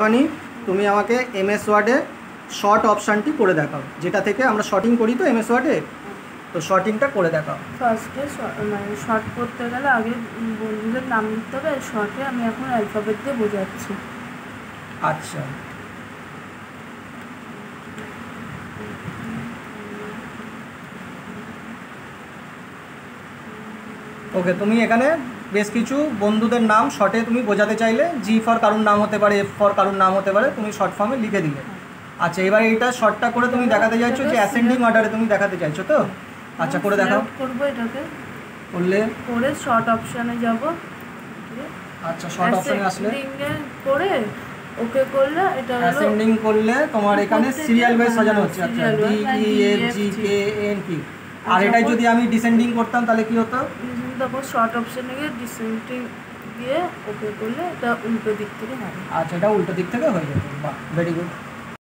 মানে তুমি আমাকে এমএস ওয়ার্ডে শর্ট অপশানটি করে দেখাও, যেটা থেকে আমরা শর্টিং করি তো এমএস ওয়ার্ডে, তো শর্টিংটা করে দেখাও। ফার্স্টে মানে শর্ট করতে গেলে আগে বন্ধুদের নাম লিখতে হবে, শর্টে আমি এখন অ্যালফাবেট দিয়ে বোঝাচ্ছি। আচ্ছা, ওকে। তুমি এখানে বেশ কিছু বন্ধুদের নাম শর্টে তুমি বোঝাতে চাইলে, জি ফর কারুর নাম হতে পারে, এফ ফর কারুর নাম হতে পারে, তুমি শর্ট ফর্মে লিখে দিলে। আচ্ছা, এবার এইটা শর্টটা করে তুমি দেখাতে চাইছো যে অ্যাসেন্ডিং অর্ডারে তুমি দেখাতে চাইছো তো? আচ্ছা, করে দেখাও। করবো এটাকে করলে করে শর্ট অপশানে যাব। আচ্ছা, শর্ট অপশানে আসলে করে ওকে করলে এটা অ্যাসেন্ডিং করলে তোমার এখানে সিরিয়াল ওয়াইজ সাজানো হচ্ছে। আচ্ছা, D E F G K N P. আর এটাই যদি আমি ডিসেন্ডিং করতাম তাহলে কি হতো? তারপর শর্ট অপশানে গিয়ে ডিসেন্ডিং দিয়ে ওকে করলে এটা উল্টো দিক থেকে হবে। আচ্ছা, এটা উল্টো দিক থেকে হয়ে যেত। বাহ, ভেরি গুড।